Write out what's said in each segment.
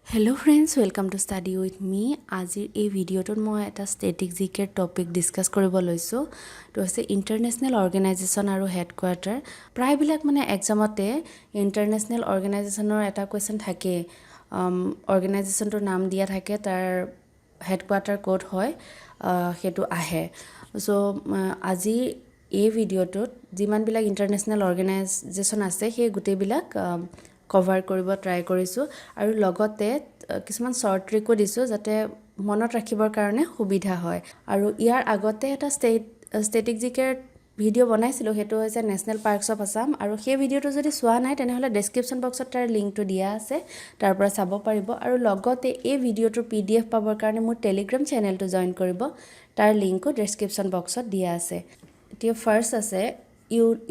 Hello friends, welcome to Study with me. আজিৰ এই ভিডিঅ'টোত মই এটা ষ্টেটিক জিকেৰ টপিক ডিসকাস কৰিব লৈছো। তো আছে ইন্টাৰনেশ্যনেল অৰ্গেনাইজেশ্যন আৰু হেডকোৱাৰ্টাৰ। প্ৰায়বিলাক মানে এক্সামতে ইন্টাৰনেশ্যনেল অৰ্গেনাইজেশ্যনৰ এটা কোৱেশ্চন থাকে। অৰ্গেনাইজেশ্যনটোৰ নাম দিয়া থাকে, তাৰ হেডকোৱাৰ্টাৰ ক'ত হয় সেইটো আহে। সো আজি এই ভিডিঅ'টোত যিমানবিলাক ইন্টাৰনেশ্যনেল অৰ্গেনাইজেশ্যন আছে সেই গোটেইবিলাক কভাৰ কৰিব ট্ৰাই কৰিছো আৰু লগতে কিছুমান শৰ্ট ট্ৰিকো দিছো যাতে মনত ৰাখিবৰ কাৰণে সুবিধা হয়। আৰু ইয়াৰ আগতে এটা ষ্টেটিক জিকেৰ ভিডিঅ' বনাইছিলো, সেইটো হৈছে নেশ্যনেল পাৰ্কছ অফ আছাম, আৰু সেই ভিডিঅ'টো যদি চোৱা নাই তেনেহ'লে ডেছক্ৰিপশ্যন বক্সত তাৰ লিংকটো দিয়া আছে, তাৰ পৰা চাব পাৰিব। আৰু লগতে এই ভিডিঅ'টোৰ PDF পাবৰ কাৰণে মোৰ টেলিগ্ৰাম চেনেলটো জইন কৰিব, তাৰ লিংকো ডেছক্ৰিপশ্যন বক্সত দিয়া আছে। এতিয়া ফাৰ্ষ্ট আছে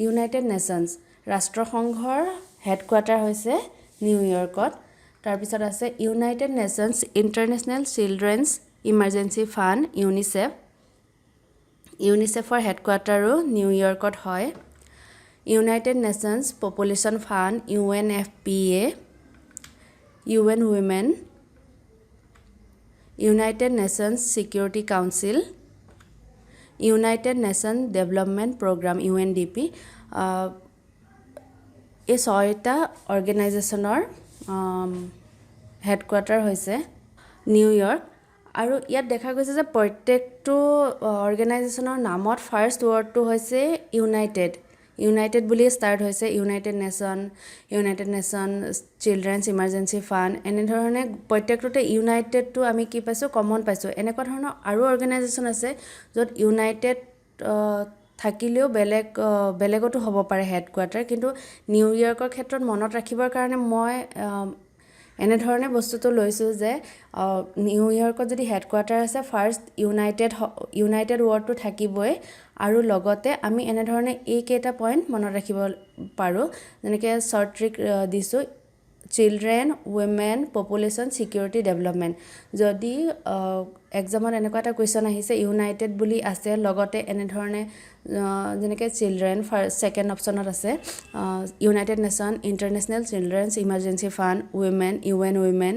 ইউনাইটেড নেশ্যনছ, ৰাষ্ট্ৰসংঘৰ হেডকোৱাৰ্টাৰ হৈছে নিউয়ৰ্কত। তাৰপিছত আছে United Nations International Children's Emergency Fund UNICEF. ইউনিচেফৰ হেডকোৱাৰ্টাৰো নিউয়ৰ্কত হয়। United Nations Population Fund UNFPA, UN Women, United Nations Security Council, United Nation Development Programme UNDP। এই ছয়টা অৰ্গেনাইজেশ্যনৰ হেডকোৱাৰ্টাৰ হৈছে নিউয়ৰ্ক। আৰু ইয়াত দেখা গৈছে যে প্ৰত্যেকটো অৰ্গেনাইজেশ্যনৰ নামত ফাৰ্ষ্ট ৱৰ্ডটো হৈছে ইউনাইটেড বুলি ষ্টাৰ্ট হৈছে। United nation children's Emergency fund, এনেধৰণে প্ৰত্যেকটোতে ইউনাইটেডটো আমি কি পাইছোঁ, কমন পাইছোঁ। এনেকুৱা ধৰণৰ আৰু অৰ্গেনাইজেশ্যন আছে য'ত ইউনাইটেড থাকিলেও বেলেগতো হ'ব পাৰে হেডকোৱাৰ্টাৰ, কিন্তু নিউয়ৰ্কৰ ক্ষেত্ৰত মনত ৰাখিবৰ কাৰণে মই এনেধৰণে বস্তুটো লৈছোঁ যে নিউয়ৰ্কত যদি হেডকোৱাৰ্টাৰ আছে ফাৰ্ষ্ট ইউনাইটেড ৱৰ্ডটো থাকিবই। আৰু লগতে আমি এনেধৰণে এইকেইটা পইণ্ট মনত ৰাখিব পাৰোঁ, যেনেকৈ শ্বৰ্ট ট্ৰিক দিছোঁ, children, women, population, security, development. যদি এক্সামত এনেকুৱা এটা কুৱেশ্যন আহিছে ইউনাইটেড বুলি আছে, লগতে এনেধৰণে যেনেকৈ চিলড্ৰেন ছেকেণ্ড অপশ্যনত আছে, United nation international Children's Emergency fund, women, UN Women,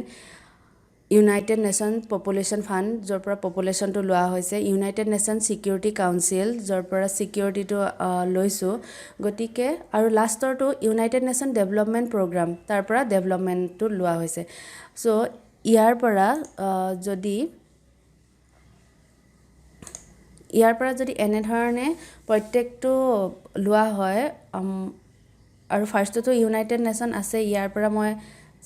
United nation population fund, য'ৰ পৰা পপুলেশ্যনটো লোৱা হৈছে, ইউনাইটেড নেশ্যন ছিকিউৰিটি কাউন্সিল, য'ৰ পৰা ছিকিউৰিটিটো লৈছোঁ। গতিকে আৰু লাষ্টৰটো ইউনাইটেড নেশ্যন ডেভেলপমেণ্ট প্ৰগ্ৰাম, তাৰ পৰা ডেভেলপমেণ্টটো লোৱা হৈছে। ছ' ইয়াৰ পৰা যদি এনেধৰণে প্ৰত্যেকটো লোৱা হয়, আৰু ফাৰ্ষ্টটো ইউনাইটেড নেশ্যন আছে, ইয়াৰ পৰা মই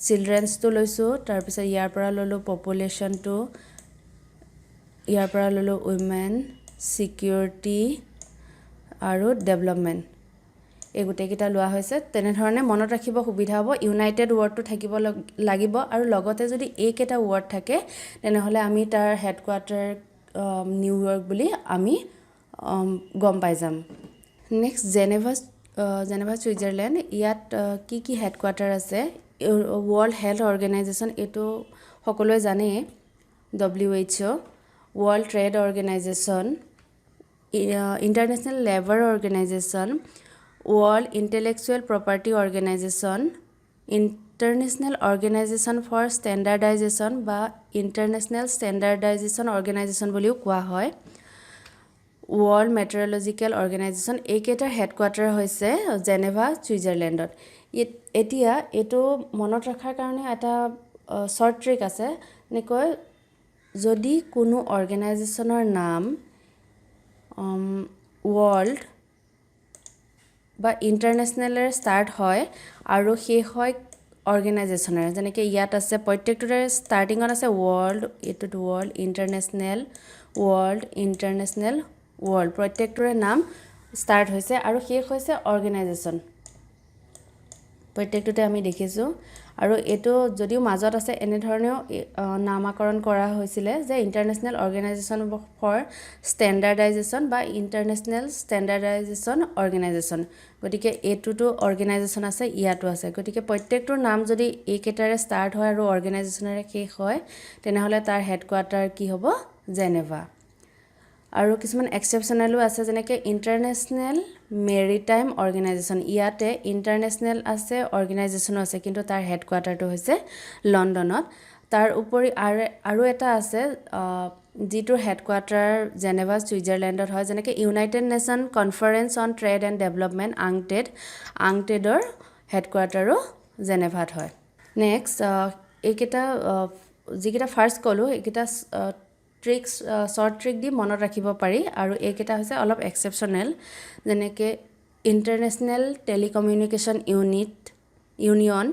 চিলড্ৰেনছটো লৈছোঁ, তাৰপিছত ইয়াৰ পৰা ল'লোঁ পপুলেশ্যনটো, ইয়াৰ পৰা ল'লোঁ উইমেন, ছিকিউৰিটি আৰু ডেভেলপমেণ্ট, এই গোটেইকেইটা লোৱা হৈছে। তেনেধৰণে মনত ৰাখিব সুবিধা হ'ব। ইউনাইটেড ৱৰ্ডটো থাকিব লাগিব, আৰু লগতে যদি এইকেইটা ৱৰ্ড থাকে তেনেহ'লে আমি তাৰ হেডকোৱাৰ্টাৰ নিউয়ৰ্ক বুলি আমি গম পাই যাম। Next Geneva Switzerland. ইয়াত কি হেডকোৱাৰ্টাৰ আছে, ৱৰ্ল্ড হেল্থ অৰ্গেনাইজেশ্যন, এইটো সকলোৱে জানেই, WHO, World Trade Organization, International Labour Organization, World Intellectual Property Organization, International Organization for Standardization বা ইণ্টাৰনেশ্যনেল ষ্টেণ্ডাৰ্ডাইজেশ্যন অৰ্গেনাইজেশ্যন বুলিও কোৱা হয়, ৱৰ্ল্ড মেট্ৰলজিকেল অৰ্গেনাইজেশ্যন। এইকেইটাৰ হেডকোৱাৰ্টাৰ হৈছে জেনেভা ছুইজাৰলেণ্ডত। এতিয়া এইটো মনত ৰখাৰ কাৰণে এটা শ্বৰ্ট ট্ৰিক আছে, এনেকৈ যদি কোনো অৰ্গেনাইজেশ্যনৰ নাম ৱৰ্ল্ড বা ইণ্টাৰনেশ্যনেলেৰে ষ্টাৰ্ট হয় আৰু শেষ হয় অৰ্গেনাইজেশ্যনেৰে, যেনেকৈ ইয়াত আছে প্ৰত্যেকটোৰে ষ্টাৰ্টিঙত আছে ৱৰ্ল্ড, এইটোত ৱৰ্ল্ড ইণ্টাৰনেশ্যনেল, প্ৰত্যেকটোৰে নাম ষ্টাৰ্ট হৈছে আৰু শেষ হৈছে অৰ্গেনাইজেশ্যন, প্ৰত্যেকটোতে আমি দেখিছোঁ। আৰু এইটো যদিও মাজত আছে, এনেধৰণেও নামাকৰণ কৰা হৈছিলে যে ইণ্টাৰনেশ্যনেল অৰ্গেনাইজেশ্যন ফৰ ষ্টেণ্ডাৰ্ডাইজেশ্যন বা ইণ্টাৰনেশ্যনেল ষ্টেণ্ডাৰ্ডাইজেশ্যন অৰ্গেনাইজেশ্যন। গতিকে এইটোতো অৰ্গেনাইজেশ্যন আছে, ইয়াতো আছে। গতিকে প্ৰত্যেকটোৰ নাম যদি এইকেইটাৰে ষ্টাৰ্ট হয় আৰু অৰ্গেনাইজেশ্যনেৰে শেষ হয় তেনেহ'লে তাৰ হেডকোৱাৰ্টাৰ কি হ'ব, জেনেভা। আৰু কিছুমান এক্সেপশ্যনেলো আছে, যেনেকৈ ইণ্টাৰনেশ্যনেল মেৰিটাইম অৰ্গেনাইজেশ্যন। ইয়াতে ইণ্টাৰনেশ্যনেল আছে, অৰ্গেনাইজেশ্যনো আছে, কিন্তু তাৰ হেডকোৱাৰ্টাৰটো হৈছে লণ্ডনত। তাৰ উপৰি আৰু এটা আছে যিটোৰ হেডকোৱাৰ্টাৰ জেনেভা ছুইজাৰলেণ্ডত হয়, যেনেকৈ United Nation Conference on Trade and Development আংটেডৰ হেডকোৱাৰ্টাৰো জেনেভাত হয়। নেক্সট এইকেইটা যিকেইটা ফাৰ্ষ্ট ক'লোঁ এইকেইটা শ্বৰ্ট ট্ৰিক দি মনত ৰাখিব পাৰি, আৰু এইকেইটা হৈছে অলপ এক্সেপশ্যনেল, যেনেকৈ International Telecommunication Union,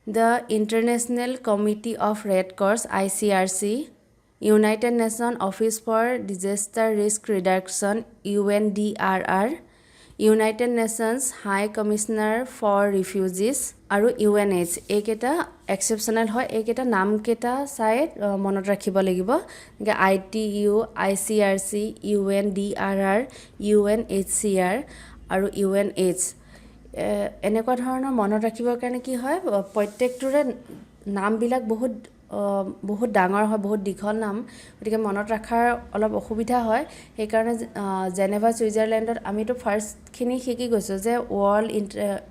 the International Committee of Red Cross ICRC, United Nation Office for Disaster Risk Reduction UNDRR, United Nations High Commissioner for Refugees আৰু UNH। এইকেইটা এক্সেপশ্যনেল হয়। এইকেইটা নামকেইটা চাই মনত ৰাখিব লাগিব, যেনেকৈ ITU, ICRC, UNDRR, UNHCR আৰু UNH। এনেকুৱা ধৰণৰ মনত ৰাখিবৰ কাৰণে কি হয়, প্ৰত্যেকটোৰে নামবিলাক বহুত ডাঙৰ হয়, বহুত দীঘল নাম, গতিকে মনত ৰখাৰ অলপ অসুবিধা হয়। সেইকাৰণে জেনেভা ছুইজাৰলেণ্ডত আমিতো ফাৰ্ষ্টখিনি শিকি গৈছোঁ যে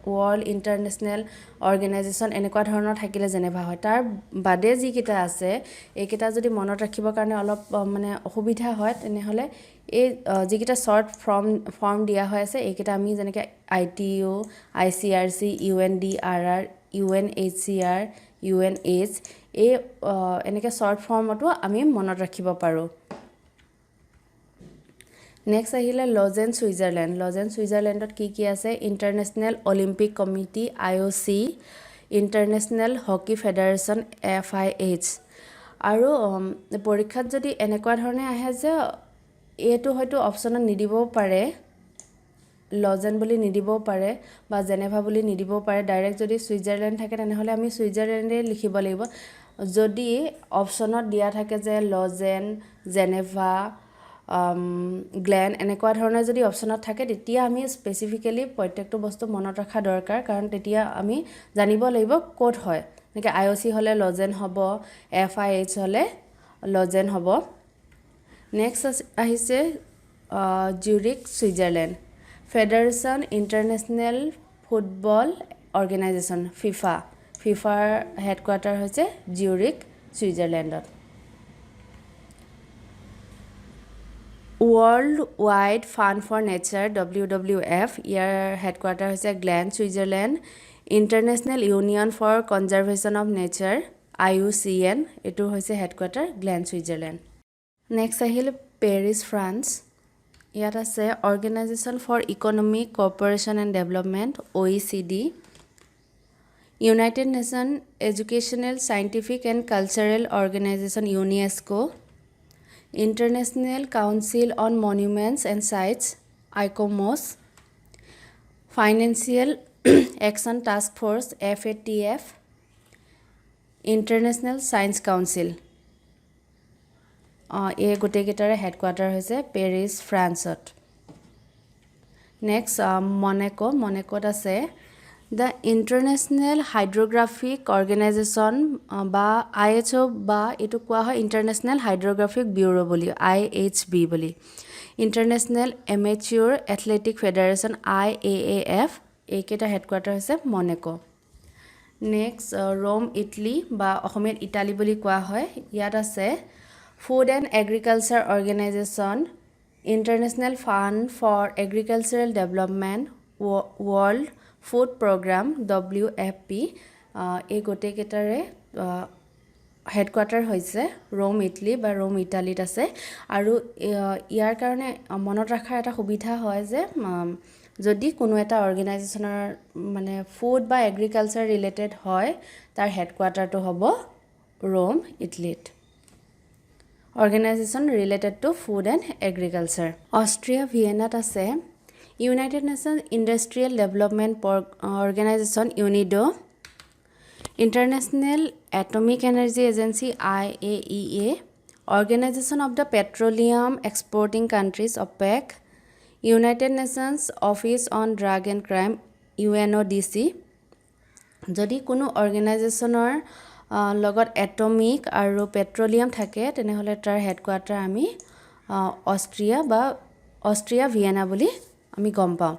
ৱৰ্ল্ড ইণ্টাৰনেশ্যনেল অৰ্গেনাইজেশ্যন এনেকুৱা ধৰণৰ থাকিলে জেনেভা হয়। তাৰ বাদে যিকেইটা আছে এইকেইটা যদি মনত ৰাখিবৰ কাৰণে অলপ মানে অসুবিধা হয়, তেনেহ'লে এই যিকেইটা শ্বৰ্ট ফৰ্ম দিয়া হৈ আছে এইকেইটা আমি যেনেকৈ ITU, ICRC, UNDRR, UNHCR, UNH এই এনেকৈ শ্বৰ্ট ফৰ্মতো আমি মনত ৰাখিব পাৰোঁ। নেক্সট আহিলে লজেন ছুইজাৰলেণ্ড। লজেন ছুইজাৰলেণ্ডত কি আছে, international Olympic committee IOC, international hockey federation FIH। আৰু পৰীক্ষাত যদি এনেকুৱা ধৰণে আহে যে এইটো হয়তো অপশ্যনত নিদিবও পাৰে, লজেন বুলি নিদিবও পাৰে বা জেনেভা বুলি নিদিবও পাৰে, ডাইৰেক্ট যদি ছুইজাৰলেণ্ড থাকে তেনেহ'লে আমি ছুইজাৰলেণ্ডেই লিখিব লাগিব। যদি অপশ্যনত দিয়া থাকে যে লজেন, জেনেভা, গ্লেন এনেকুৱা ধৰণৰ যদি অপশ্যনত থাকে, তেতিয়া আমি স্পেচিফিকেলি প্ৰত্যেকটো বস্তু মনত ৰখা দৰকাৰ, কাৰণ তেতিয়া আমি জানিব লাগিব ক'ত হয়। এনেকৈ IOC হ'লে লজেন হ'ব, FIH হ'লে লজেন হ'ব। নেক্সট আহিছে Zurich Switzerland, Federation International Football Organization ফিফাৰ হেডকোৱাৰ্টাৰ হৈছে জিউৰিক ছুইজাৰলেণ্ডত। World Wide Fund for Nature WWF, ইয়াৰ হেডকোৱাৰ্টাৰ হৈছে Gland Switzerland. International Union for Conservation of Nature IUCN, এইটো হৈছে হেডকোৱাৰ্টাৰ গ্লেন ছুইজাৰলেণ্ড। নেক্সট আহিল পেৰিছ ফ্ৰান্স। ইয়াত আছে Organization for Economic Corporation and Development OECD, United Nation Educational Scientific and Cultural Organization UNESCO, International Council on Monuments and Sites ICOMOS, Financial Action Task force FATF, international science council. এই গোটেইকেইটাৰে headquarter হৈছে Paris ফ্ৰান্সত। Next মনেক'ত আছে the international হাইড্ৰগ্ৰাফিক organisation বা IHO, বা এইটো কোৱা হয় ইণ্টাৰনেশ্যনেল হাইড্ৰগ্ৰাফিক ব্যুৰ' বুলি, IHB বুলি। ইণ্টাৰনেশ্যনেল এমেচিউৰ এথলেটিক ফেডাৰেশ্যন IAAF, এইকেইটা হেডকোৱাৰ্টাৰ হৈছে মনেক'। নেক্সট ৰোম ইটালী, বা অসমীয়াত ইটালী বুলি কোৱা হয়। ইয়াত আছে food and agriculture organisation, international fund for agricultural development, world food programme WFP। এই গোটেইকেইটাৰে হেডকোৱাৰ্টাৰ হৈছে ৰোম ইটালী বা ৰোম ইটালীত আছে। আৰু ইয়াৰ কাৰণে মনত ৰখাৰ এটা সুবিধা হয় যে যদি কোনো এটা অৰ্গেনাইজেশ্যনৰ মানে ফুড বা এগ্ৰিকালচাৰ ৰিলেটেড হয়, তাৰ হেডকোৱাৰ্টাৰটো হ'ব ৰোম ইটালীত। Organization related to food and agriculture. Austria ভিয়েনাত আছে United Nation Industrial Development Organization UNIDO, International Atomic Energy Agency IAEA, Organization of the Petroleum Exporting Countries OPEC, United Nations Office on Drug and Crime UNODC। যদি কোনো অৰ্গেনাইজেশ্যনৰ লগত atomic আৰু petroleum থাকে তেনেহ'লে তাৰ headquarter আমি অষ্ট্ৰিয়া ভিয়েনা বুলি আমি গম পাওঁ।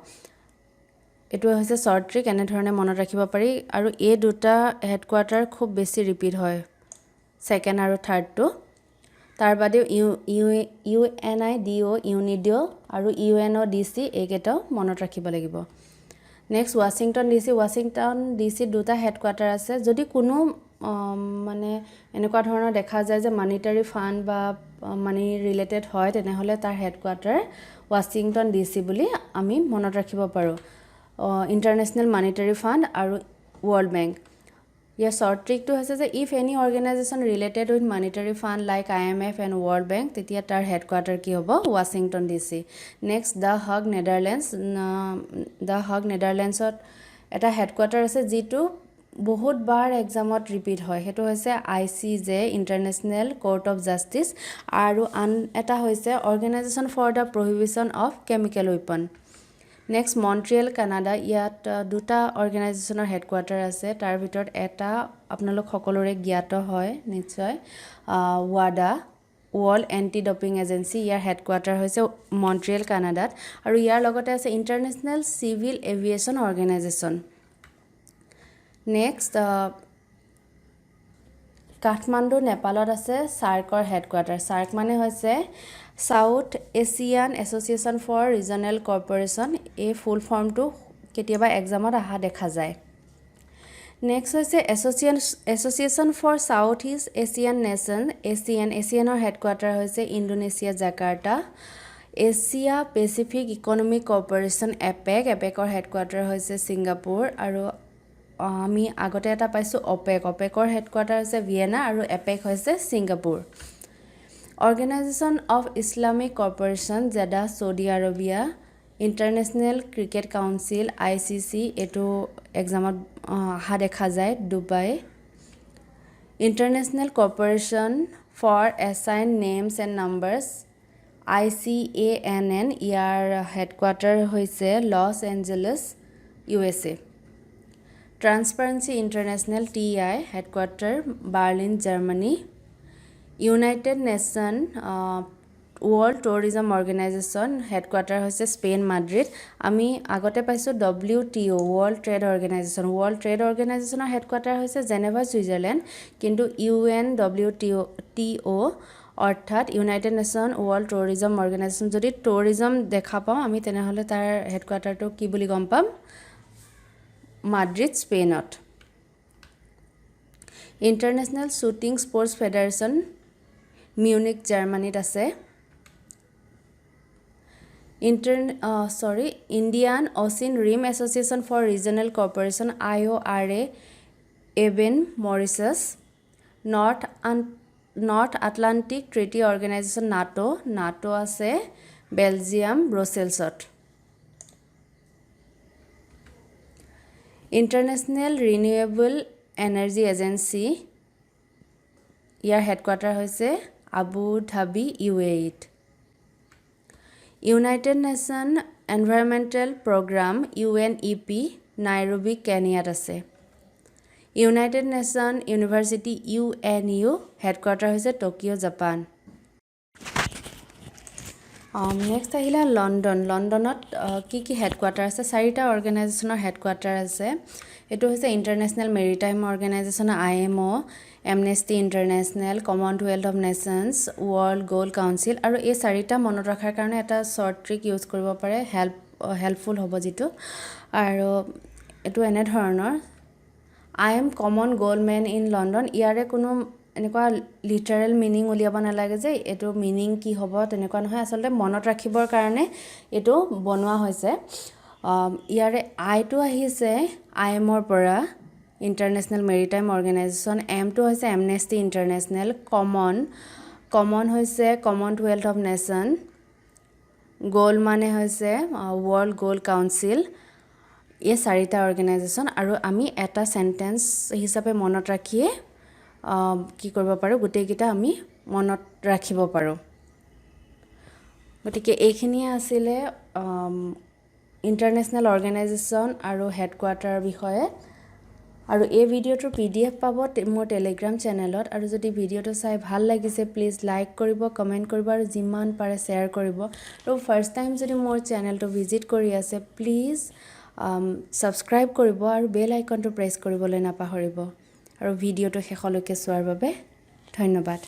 এইটো হৈছে শ্বৰ্ট ট্ৰিক এনেধৰণে মনত ৰাখিব পাৰি আৰু এই দুটা হেডকোৱাৰ্টাৰ খুব বেছি ৰিপিট হয় ছেকেণ্ড আৰু থাৰ্ডটো তাৰ বাদেও UNIDO ইউনিডিঅ' আৰু UNODC এইকেইটাও মনত ৰাখিব লাগিব নেক্সট ৱাশ্বিংটন DC দুটা হেডকোৱাৰ্টাৰ আছে যদি কোনো মানে এনেকুৱা ধৰণৰ দেখা যায় যে মানিটাৰী ফাণ্ড বা মানি ৰিলেটেড হয় তেনেহ'লে তাৰ হেডকোৱাৰ্টাৰ ৱাশ্বিংটন DC বুলি আমি মনত ৰাখিব পাৰোঁ ইণ্টাৰনেশ্যনেল মানিটাৰী ফাণ্ড আৰু ৱৰ্ল্ড বেংক ইয়াৰ শ্বৰ্ট ট্ৰিকটো হৈছে যে if any organization related with monetary fund like IMF and World Bank তেতিয়া তাৰ হেডকোৱাৰ্টাৰ কি হ'ব Washington DC next the Hague নেদাৰলেণ্ডছত এটা হেডকোৱাৰ্টাৰ আছে যিটো বহুত বাৰ এক্সামত ৰিপিট হয় সেইটো হৈছে ICJ International Court of Justice আৰু আন এটা হৈছে Organization for the Prohibition of Chemical Weapon next Montreal Canada ইয়াত দুটা অৰ্গেনাইজেশ্যনৰ হেডকোৱাৰ্টাৰ আছে তাৰ ভিতৰত এটা আপোনালোক সকলোৰে জ্ঞাত হয় নিশ্চয় WADA World Anti Doping Agency ইয়াৰ হেডকোৱাৰ্টাৰ হৈছে মন্ট্ৰিয়েল কানাডাত আৰু ইয়াৰ লগতে আছে International Civil Aviation Organization next Kathmandu নেপালত আছে চাৰ্কৰ হেডকোৱাৰ্টাৰ চাৰ্ক মানে হৈছে South Asian Association for Regional Corporation এই ফুল ফৰ্মটো কেতিয়াবা এক্সামত অহা দেখা যায় নেক্সট হৈছে Association for South East Asian Nation এছিয়ানৰ হেডকোৱাৰ্টাৰ হৈছে Indonesia Jakarta Asia Pacific Economic Corporation এপেকৰ হেডকোৱাৰ্টাৰ হৈছে ছিংগাপুৰ আৰু আমি আগতে এটা পাইছোঁ অপেকৰ হেডকোৱাৰ্টাৰ হৈছে ভিয়েনা আৰু এপেক হৈছে Singapore Organization of Islamic Corporation Jeddah Saudi Arabia International Cricket Council ICC এইটো এক্সামত অহা দেখা যায় Dubai International Corporation for Assign Names and Numbers ICANN ইয়াৰ হেডকোৱাৰ্টাৰ হৈছে Los Angeles USA Transparency International TI headquarter Berlin Germany United nation world tourism organisation headquarter হৈছে Spain Madrid আমি আগতে পাইছোঁ WTO ৱৰ্ল্ড ট্ৰেড অৰ্গেনাইজেশ্যনৰ হেডকোৱাৰ্টাৰ হৈছে Geneva Switzerland কিন্তু UNWTO অৰ্থাৎ United nation world tourism organisation যদি টুৰিজম দেখা পাওঁ আমি তেনেহ'লে তাৰ হেডকোৱাৰ্টাৰটো কি বুলি গম পাম মাদ্ৰিদ স্পেইনত International Shooting Sports Federation Munich জাৰ্মানীত আছে Indian Ocean Rim Association for Regional Corporation IORA Ebene Mauritius North Atlantic Treaty Organization NATO আছে বেলজিয়াম ব্ৰুছেলছত ইণ্টাৰনেশ্যনেল ৰিনিউৱেবল এনাৰ্জি এজেঞ্চি ইয়াৰ হেডকোৱাৰ্টাৰ হৈছে আবু ধাবি UAEত United Nation Environmental Programme UNEP Nairobi কেনিয়াত আছে United Nation University UNU headquarter হৈছে Tokyo' Japan next আহিলে লণ্ডনত কি হেডকোৱাৰ্টাৰ আছে চাৰিটা অৰ্গেনাইজেশ্যনৰ হেডকোৱাৰ্টাৰ আছে এইটো হৈছে international maritime organisation IMO Amnesty international Commonwealth of nations world gold council আৰু এই চাৰিটা মনত ৰখাৰ কাৰণে এটা শ্বৰ্ট ট্ৰিক ইউজ কৰিব পাৰে হেল্পফুল হ'ব যিটো আৰু এইটো এনেধৰণৰ I am common gold man in London ইয়াৰে কোনো এনেকুৱা লিটাৰেল মিনিং উলিয়াব নালাগে যে এইটো মিনিং কি হ'ব তেনেকুৱা নহয় আচলতে মনত ৰাখিবৰ কাৰণে এইটো বনোৱা হৈছে ইয়াৰে আইটো আহিছে IMOৰ পৰা ইণ্টাৰনেশ্যনেল মেৰিটাইম অৰ্গেনাইজেশ্যন এমটো হৈছে এমনেষ্টি ইণ্টাৰনেশ্যনেল কমন হৈছে কমনৱেলথ অফ নেশ্যন গ'ল্ড মানে হৈছে ৱৰ্ল্ড গ'ল্ড কাউন্সিল এই চাৰিটা অৰ্গেনাইজেশ্যন আৰু আমি এটা চেণ্টেন্স হিচাপে মনত ৰাখিয়ে কি কৰিব পাৰোঁ গোটেইকেইটা আমি মনত ৰাখিব পাৰোঁ গতিকে এইখিনিয়ে আছিলে ইণ্টাৰনেশ্যনেল অৰ্গেনাইজেশ্যন আৰু হেডকোৱাৰ্টাৰৰ বিষয়ে আৰু এই ভিডিঅ'টোৰ PDF পাব মোৰ টেলিগ্ৰাম চেনেলত আৰু যদি ভিডিঅ'টো চাই ভাল লাগিছে প্লিজ লাইক কৰিব কমেণ্ট কৰিব আৰু যিমান পাৰে শ্বেয়াৰ কৰিব আৰু ফাৰ্ষ্ট টাইম যদি মোৰ চেনেলটো ভিজিট কৰি আছে প্লিজ ছাবস্ক্ৰাইব কৰিব আৰু বেল আইকনটো প্ৰেছ কৰিবলৈ নাপাহৰিব আৰু ভিডিঅ'টো শেষলৈকে চোৱাৰ বাবে ধন্যবাদ।